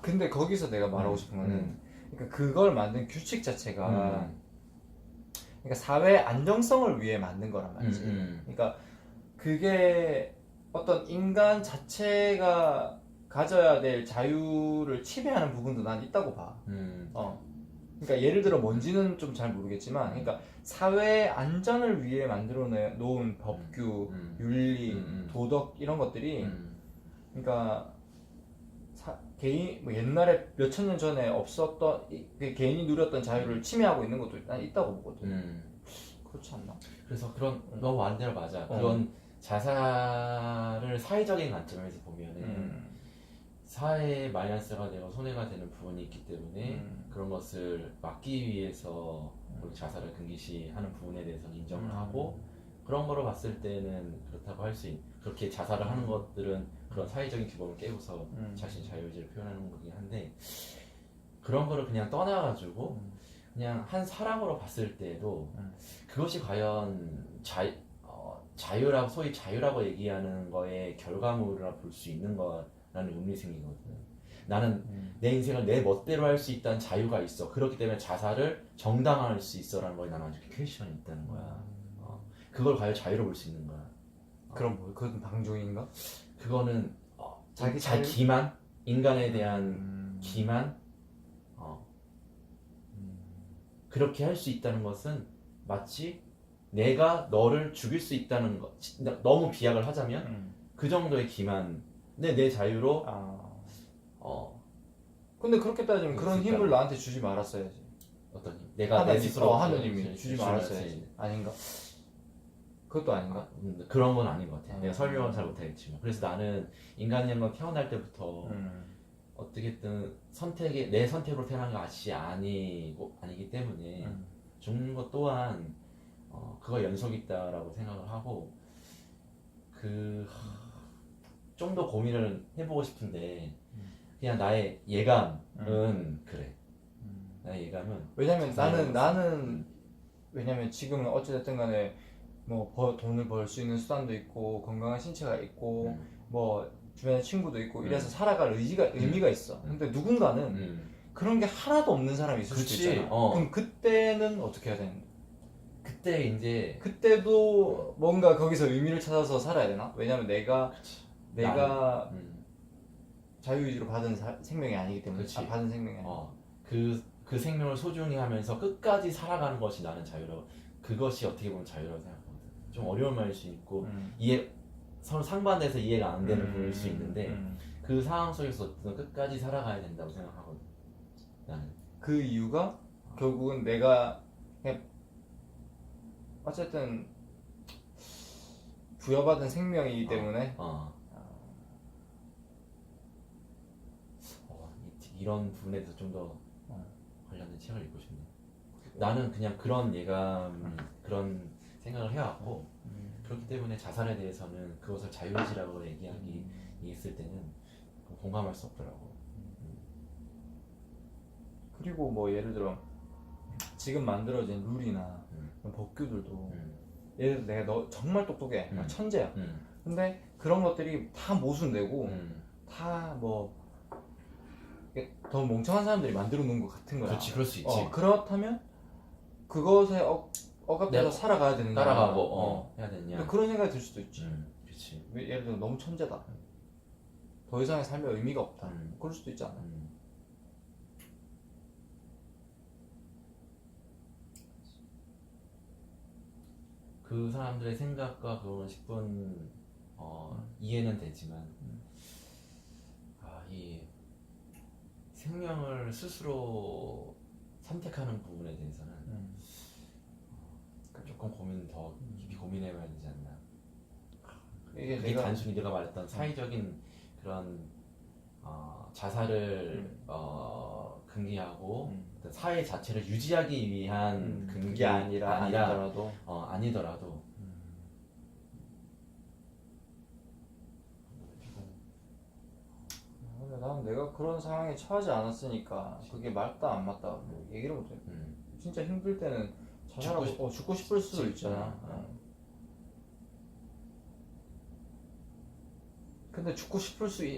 근데 거기서 내가 말하고 싶은 거는 그러니까 그걸 만든 규칙 자체가 그러니까 사회 안정성을 위해 만든 거란 말이지. 그러니까 그게 어떤 인간 자체가 가져야 될 자유를 침해하는 부분도 난 있다고 봐. 그러니까 예를 들어 뭔지는 좀 잘 모르겠지만, 그러니까 사회 안전을 위해 만들어 놓은 법규, 윤리, 도덕 이런 것들이, 그러니까 개인 뭐 옛날에 몇천 년 전에 없었던 개인이 누렸던 자유를 침해하고 있는 것도 난 있다고 보거든. 그렇지 않나? 그래서 그런 너 완대로 맞아. 그런 자살을 사회적인 관점에서 보면은 사회에 마이너스가 되고 손해가 되는 부분이 있기 때문에 그런 것을 막기 위해서 자살을 금기시하는 부분에 대해서는 인정을 하고 그런 거로 봤을 때는 그렇다고 할 수 그렇게 자살을 하는 것들은 그런 사회적인 규범을 깨고서 자신 자유의지를 표현하는 거긴 한데 그런 거를 그냥 떠나가지고 그냥 한 사람으로 봤을 때도 그것이 과연 자유라고 소위 자유라고 얘기하는 거의 결과물이라 볼 수 있는 거라는 의문이 생기거든. 나는 내 인생을 내 멋대로 할 수 있다는 자유가 있어. 그렇기 때문에 자살을 정당화할 수 있어라는 거에 나는 아직 퀘스천이 있다는 거야. 그걸 과연 자유로 볼 수 있는 거야. 그럼 뭐 그건 방종인가? 그거는 자기 기만, 인간에 대한 기만, 그렇게 할 수 있다는 것은 마치 내가 너를 죽일 수 있다는 것, 너무 비약을 하자면 그 정도의 기만, 내 자유로. 근데 그렇게 따지면 그런 힘을 나한테 주지 말았어야지. 어떤 힘? 내가 내 스스로 하느님이 주지 말았어야지. 아닌가? 그것도 아닌가? 그런 건 아닌 것 같아. 아. 내가 설명을 잘 못하겠지만. 그래서 나는 인간이란 건 태어날 때부터 음. 어떻게든 선택이 내 선택으로 태어난 것이 아니기 때문에 죽는 것 또한 그거 연속이 있다라고 생각을 하고 좀 더 고민을 해보고 싶은데 그냥 나의 예감은 그래. 나의 예감은 왜냐면 자살을 나는 왜냐면 지금은 어찌됐든 간에 뭐 돈을 벌 수 있는 수단도 있고 건강한 신체가 있고 뭐 주변에 친구도 있고 이래서 살아갈 의미가 있어. 근데 누군가는 그런 게 하나도 없는 사람이 있을 그치. 수도 있잖아. 그럼 그때는 어떻게 해야 되는데? 그때 이제 그때도 뭔가 거기서 의미를 찾아서 살아야 되나? 왜냐면 내가 자유의지로 받은 생명이 아니기 때문에. 그치. 받은 생명이 아니기 그 생명을 소중히 하면서 끝까지 살아가는 것이 나는 그것이 어떻게 보면 자유라고 생각하거든. 좀 어려운 말일 수 있고 서로 상반돼서 이해가 안 되는 부분일 수 있는데 그 상황 속에서 어쨌든 끝까지 살아가야 된다고 생각하거든. 나는 그 이유가 결국은 내가 그냥 어쨌든 부여받은 생명이기 때문에 이런 부분에 대해서 좀 더 관련된 책을 읽고 싶네. 나는 그냥 그런 그런 생각을 해왔고 그렇기 때문에 자살에 대해서는 그것을 자유의지라고 얘기했을 때는 공감할 수 없더라고. 그리고 뭐 예를 들어 지금 만들어진 룰이나 법규들도 예를 들어 내가 너 정말 똑똑해 천재야 근데 그런 것들이 다 모순되고 다 뭐 더 멍청한 사람들이 만들어 놓은 것 같은 거야. 그렇지, 그럴 수 있지. 그렇다면 그것에 억압돼서 살아가야 되는 거야. 따라가고 해야 되냐. 그런 생각이 들 수도 있지. 그렇지. 예를 들어 너무 천재다. 더 이상의 삶에 의미가 없다. 그럴 수도 있지 않아. 그 사람들의 생각과 그런 10분 이해는 되지만 이 생명을 스스로 선택하는 부분에 대해서는 조금 더 깊이 고민해봐야 되지 않나. 그게 단순히 내가 말했던 사회적인 그런 자살을 금기하고 어떤 사회 자체를 유지하기 위한 그게 아니더라도 난 내가 그런 상황에 처하지 않았으니까 그게 맞다 안 맞다 뭐 얘기를 못해. 진짜 힘들 때는 자살하고 죽고 싶을 수도 있잖아. 근데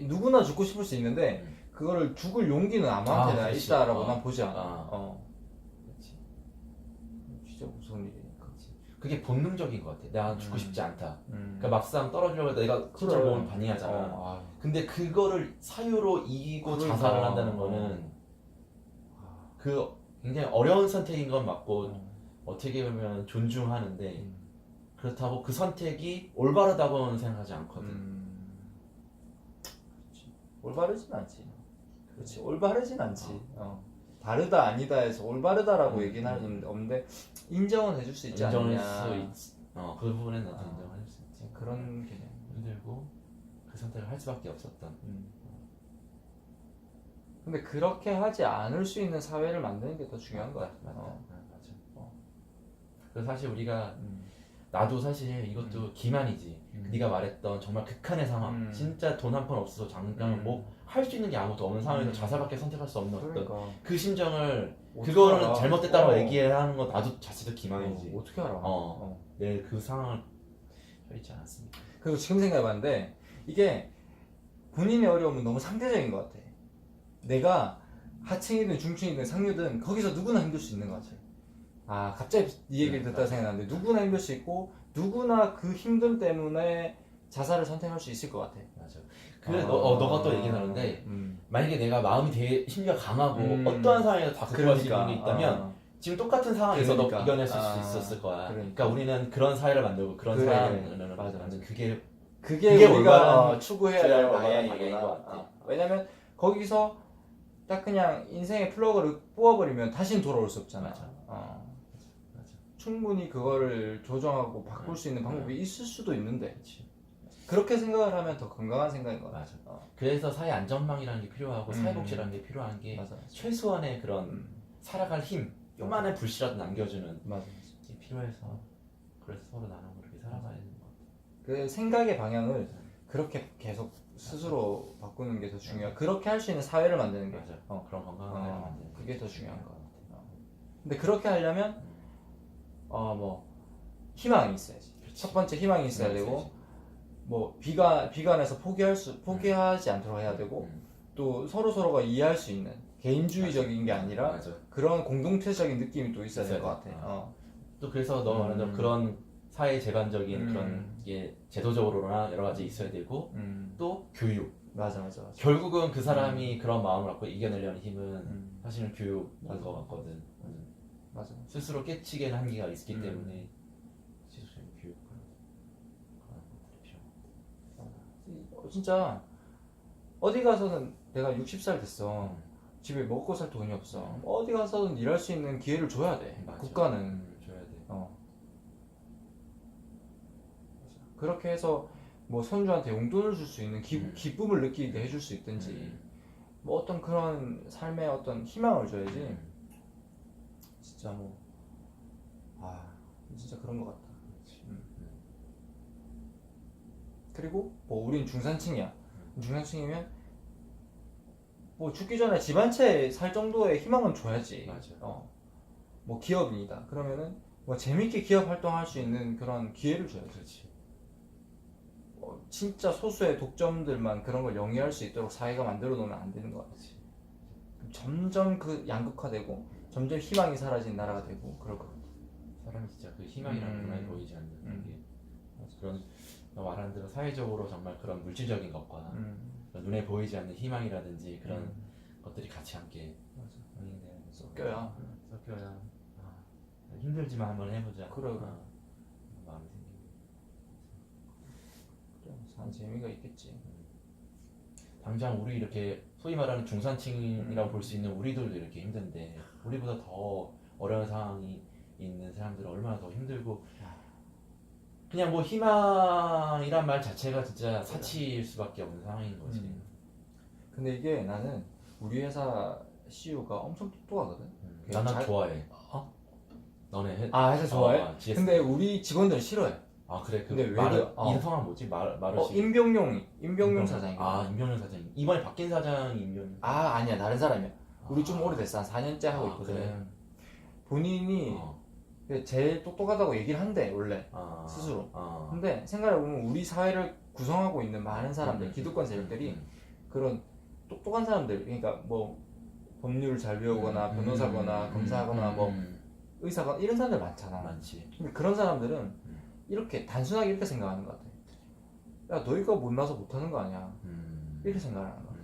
누구나 죽고 싶을 수 있는데 그거를 죽을 용기는 아무한테나 있다라고 난 보지 않아. 진짜 무서운 일이니까. 그게 본능적인 것 같아. 난 죽고 싶지 않다. 그러니까 막상 떨어지려고 해도 내가 진짜 몸을 반의하잖아. 근데 그거를 사유로 이기고 자살을 한다는 거는 굉장히 어려운 선택인 건 맞고 어떻게 보면 존중하는데 그렇다고 그 선택이 올바르다고는 생각하지 않거든. 올바르진 않지. 그렇지. 올바르진 않지. 다르다 아니다 해서 올바르다라고 얘기는 하는 없는데 인정은 해줄 수 있지 않냐. 그 부분에는 나도 인정할 수 있지. 그런 개념. 힘들고 그 선택을 할 수밖에 없었던. 근데 그렇게 하지 않을 수 있는 사회를 만드는 게 더 중요한 것 같아. 맞아. 그래서 사실 우리가 나도 사실 이것도 기만이지. 네가 말했던 정말 극한의 상황, 진짜 돈 한 푼 없어서 잠깐 뭐 할 수 있는 게 아무것도 없는 상황에서 자살밖에 선택할 수 없는 어떤 그 심정을 그거는 알아? 잘못됐다고 얘기하는 건 나도 자체도 기만이지. 어떻게 알아? 내 그 상황을 처해있지 않았습니다. 그리고 지금 생각해봤는데 이게 본인의 어려움은 너무 상대적인 것 같아. 내가 하층이든 중층이든 상류든 거기서 누구나 힘들 수 있는 것 같아. 갑자기 이 얘기를 듣다 생각났는데 누구나 힘들 수 있고 누구나 그 힘듦 때문에 자살을 선택할 수 있을 것 같아. 맞아. 너가 또 얘기하는데 만약에 내가 마음이 되게 심리가 강하고 어떠한 상황에서 다 극복할 수 있는 게 있다면 지금 똑같은 상황에서 너 이겨낼 수 있었을 거야. 그러니까 우리는 그런 사회를 만들고 그런 사회를 만드는 그게 우리가 추구해야 될 방향인 것 같아. 왜냐면 거기서 딱 그냥 인생의 플러그를 뽑아버리면 다시는 돌아올 수 없잖아. 맞아. 충분히 그거를 조정하고 바꿀 수 있는 방법이 있을 수도 있는데 그치. 그렇게 생각을 하면 더 건강한 생각인 것 같아. 맞아. 그래서 사회 안전망이라는 게 필요하고 음. 사회복지라는 게 필요한 게 맞아. 최소한의 그런 살아갈 힘, 요만한 불씨라도 남겨주는 맞아. 게 필요해서 그래서 서로 나누고 그렇게 살아가야 되는 것 같아. 그 생각의 방향을 그렇게 계속 스스로 바꾸는 게 더 중요해. 그렇게 할 수 있는 사회를 만드는 게 맞아. 그런 건강한 사회를 만드는 그게 더 중요한 것 것 같아. 근데 그렇게 하려면 뭐 희망이 있어야지. 첫 번째 희망이 있어야 되고 뭐 비관해서 포기하지 않도록 해야 되고 또 서로가 이해할 수 있는 개인주의적인 게 아니라 맞아. 그런 공동체적인 느낌이 또 있어야 될 것 같아. 또 그래서 너 말한 대로 그런 사회 재간적인 그런 게 제도적으로나 여러 가지 있어야 되고 또 교육. 맞아. 결국은 그 사람이 그런 마음을 갖고 이겨내려는 힘은 사실은 교육인 것 같거든. 맞아. 스스로 깨치게는 한계가 있기 때문에 지속적인 교육 그런 것들이 필요하고. 진짜 어디 가서는 내가 60살 됐어. 집에 먹고 살 돈이 없어. 어디 가서는 일할 수 있는 기회를 줘야 돼. 맞아. 국가는 줘야 돼. 그렇게 해서 뭐 손주한테 용돈을 줄 수 있는 기쁨을 느끼게 해줄 수 있든지 뭐 어떤 그런 삶의 어떤 희망을 줘야지. 진짜 진짜 그런 것 같다. 그리고 뭐 우린 중산층이야. 중산층이면 뭐 죽기 전에 집 한 채 살 정도의 희망은 줘야지. 맞아. 뭐 기업인이다. 그러면은 뭐 재밌게 기업 활동할 수 있는 그런 기회를 줘야지. 그렇지. 진짜 소수의 독점들만 그런 걸 영위할 수 있도록 사회가 만들어 놓으면 안 되는 것 같지. 점점 그 양극화되고 점점 희망이 사라진 나라가 되고 그럴 것 같아. 사람이 진짜 그 희망이라는 문화에 보이지 않는 게 그런 너 말하는 대로 사회적으로 정말 그런 물질적인 것과 눈에 보이지 않는 희망이라든지 그런 것들이 같이 함께 섞여야 힘들지만 한번 해보자. 그래. 마음이 생기고 그래, 사는 재미가 있겠지. 당장 우리 이렇게 소위 말하는 중산층이라고 볼 수 있는 우리들도 이렇게 힘든데 우리보다 더 어려운 상황이 있는 사람들은 얼마나 더 힘들고 그냥 뭐 희망이란 말 자체가 진짜 사치일 수밖에 없는 상황인 거지. 근데 이게 나는 우리 회사 CEO가 엄청 똑똑하거든. 난 좋아해. 너네 회사 좋아해? GS. 근데 우리 직원들 싫어해. 그래. 근데 왜 이름 성함 뭐지? 마르시. 임병용 사장이. 임병용 사장. 이번에 바뀐 사장이 임병용. 아니야, 다른 사람이야. 우리 좀 오래됐어. 한 4년째 하고 있거든. 그래. 본인이 제일 똑똑하다고 얘기를 한대 원래 스스로. 근데 생각해보면 우리 사회를 구성하고 있는 많은 사람들, 기득권 세력들이 그런 똑똑한 사람들, 그러니까 뭐 법률을 잘 배우거나 변호사거나 검사거나 뭐 의사거나 이런 사람들 많잖아. 많지. 근데 그런 사람들은 이렇게 단순하게 이렇게 생각하는 것 같아. 야, 너희가 못나서 못하는 거 아니야. 이렇게 생각을 하는 거야.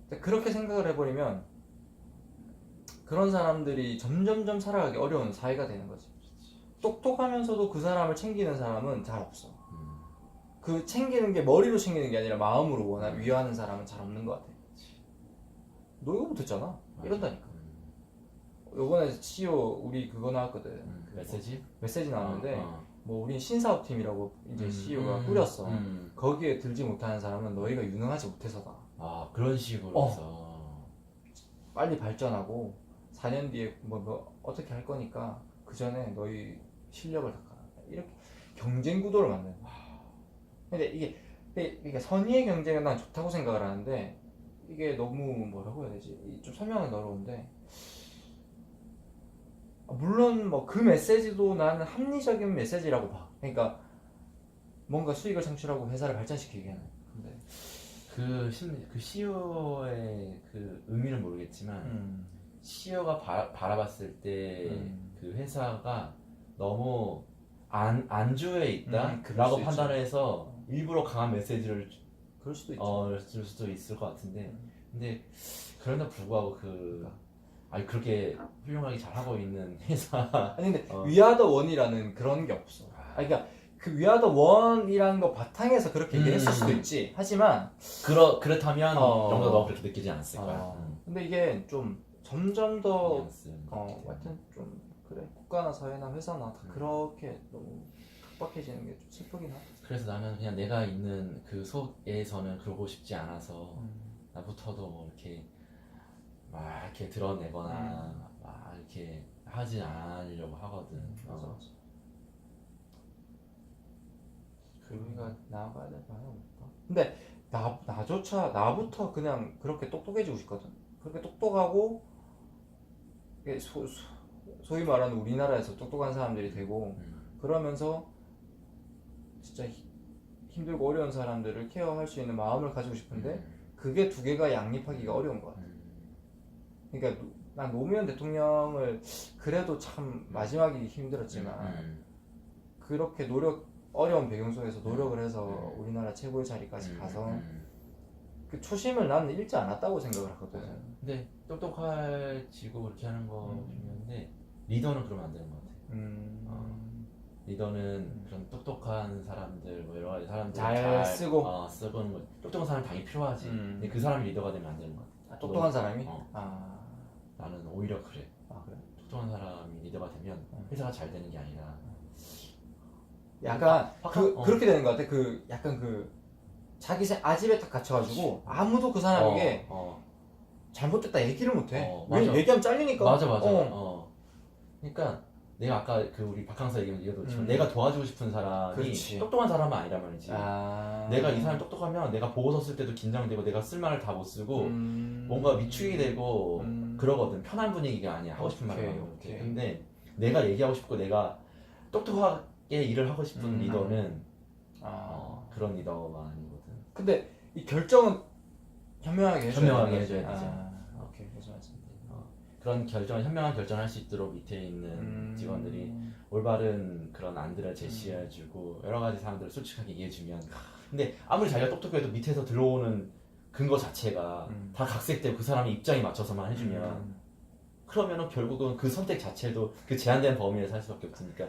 근데 그렇게 생각을 해버리면 그런 사람들이 점점점 살아가기 어려운 사회가 되는 거지. 똑똑하면서도 그 사람을 챙기는 사람은 잘 없어. 그 챙기는 게 머리로 챙기는 게 아니라 마음으로 위하는 사람은 잘 없는 것 같아. 너 이거 못했잖아. 이런다니까. 요번에 CEO 우리 그거 나왔거든. 메시지 나왔는데 뭐 우린 신사업팀이라고 이제 CEO가 꾸렸어. 거기에 들지 못하는 사람은 너희가 유능하지 못해서다. 그런 식으로 해서 빨리 발전하고 4년 뒤에 뭐 어떻게 할 거니까 그 전에 너희 실력을 닦아라. 이렇게 경쟁 구도를 만드는 거야. 근데 이게 선의의 경쟁은 난 좋다고 생각을 하는데 이게 너무 뭐라고 해야 되지? 좀 설명은 어려운데 물론 뭐 그 메시지도 나는 합리적인 메시지라고 봐. 그러니까 뭔가 수익을 창출하고 회사를 발전시키기 위한. 근데 그 CEO의 그 의미는 모르겠지만 CEO가 바라봤을 때 그 회사가 너무 안주에 있다라고 판단해서 일부러 강한 메시지를 그럴 수도 있죠. 줄 수도 있을 것 같은데 근데 그런데 불구하고 그렇게 훌륭하게 잘 하고 있는 회사. 아니 근데 위아더 원이라는 그런 게 없어. 그러니까 그 위아더 원이라는 거 바탕에서 그렇게 얘기했을 수도 있지. 하지만 그렇다면 영도 너 그렇게 느끼지 않았을 거야. 근데 이게 좀 점점 더 하여튼 좀 그래 국가나 사회나 회사나 다 그렇게 너무 각박해지는 게 좀 슬프긴 하다. 그래서 나는 그냥 내가 있는 그 속에서는 그러고 싶지 않아서 나부터도 뭐 이렇게 막 이렇게 드러내거나 막 이렇게 하지 않으려고 하거든. 맞아. 우리가 나아가야 될 방향이 없다. 근데 나조차 나부터 그냥 그렇게 똑똑해지고 싶거든. 그렇게 똑똑하고 이게 소위 말하는 우리나라에서 똑똑한 사람들이 되고 그러면서 진짜 힘들고 어려운 사람들을 케어할 수 있는 마음을 가지고 싶은데 그게 두 개가 양립하기가 어려운 것 같아. 그러니까 난 노무현 대통령을 그래도 참 마지막이 힘들었지만 그렇게 어려운 배경 속에서 노력을 해서 우리나라 최고의 자리까지 가서 그 초심을 나는 잃지 않았다고 생각을 하거든. 근데 똑똑해지고 그렇게 하는 거 중요한데 리더는 그러면 안 되는 것 같아. 리더는 그런 똑똑한 사람들 뭐 여러 가지 사람들 잘 쓰고 쓰고는 거 똑똑한 사람 당연히 필요하지. 근데 그 사람이 리더가 되면 안 되는 것 같아. 똑똑한 사람이? 나는 오히려 그래. 그래? 똑똑한 사람이 리더가 되면 회사가 잘 되는 게 아니라 약간 그렇게 되는 것 같아. 약간 자기 아집에 딱 갇혀가지고 아무도 그 사람에게 잘못됐다 얘기를 못해. 왜 얘기하면 잘리니까. 맞아. 그러니까 내가 아까 우리 박항서 얘기한 내가 도와주고 싶은 사람이 그렇지. 똑똑한 사람은 아니란 말이지. 내가 이 사람이 똑똑하면 내가 보고서 쓸 때도 긴장되고 내가 쓸 말을 다 못 쓰고 뭔가 위축이 되고 그러거든. 편한 분위기가 아니야. 하고 싶은 말을 하고. 근데 내가 얘기하고 싶고 내가 똑똑하게 일을 하고 싶은 리더는 그런 리더가 아니거든. 근데 이 결정은 현명하게 해줘야 되지. 오케이, 무슨 말씀인지. 그런 현명한 결정을 할 수 있도록 밑에 있는 직원들이 올바른 그런 안들을 제시해주고 여러 가지 사람들을 솔직하게 얘기해주면 근데 아무리 자기가 똑똑해도 밑에서 들어오는 근거 자체가 다 각색되고 그 사람의 입장에 맞춰서만 해주면 그러면은 결국은 그 선택 자체도 그 제한된 범위 내에서 할 수밖에 없으니까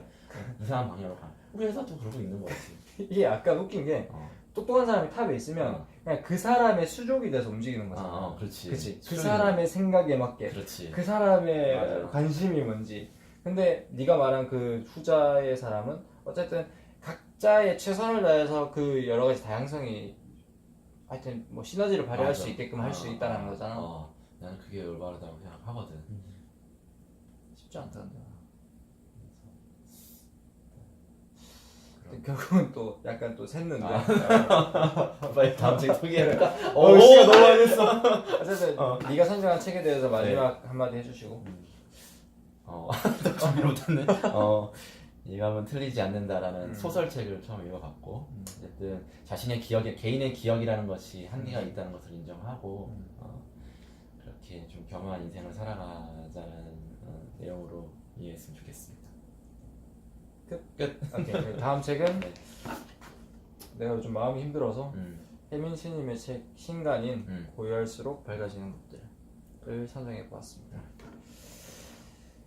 이상한 방향으로 가. 우리 회사도 그러고 있는 거지. 이게 약간 웃긴 게 똑똑한 사람이 탑에 있으면 그냥 그 사람의 수족이 돼서 움직이는 거잖아. 그렇지. 그 사람의 생각에 맞게. 그렇지. 그 사람의 맞아. 관심이 뭔지. 근데 네가 말한 그 후자의 사람은 어쨌든 각자의 최선을 다해서 그 여러 가지 다양성이 하여튼 뭐 시너지를 발휘할 수 있게끔 할 수 있다는 거잖아. 나는 그게 올바르다고 생각하거든. 쉽지 않다는데. 결국은 또 약간 또 샜는데. 빨리 다음 책 소개해라. 시가 너무 많이 됐어. 어쨌든 네가 선정한 책에 대해서 마지막 한마디 해주시고. 준비를 못했네. 이감은 틀리지 않는다라는 소설책을 처음 읽어봤고 어쨌든 개인의 기억이라는 것이 한계가 있다는 것을 인정하고 그렇게 좀 겸허한 인생을 살아가자는 내용으로 이해했으면 좋겠습니다. 끝. 오케이. 다음 책은 내가 요즘 마음이 힘들어서 혜민 스님의 책 신간인 고요할수록 밝아지는 것들을 선정해 보았습니다.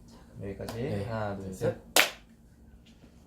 자, 그럼 여기까지. 하나, 둘, 셋.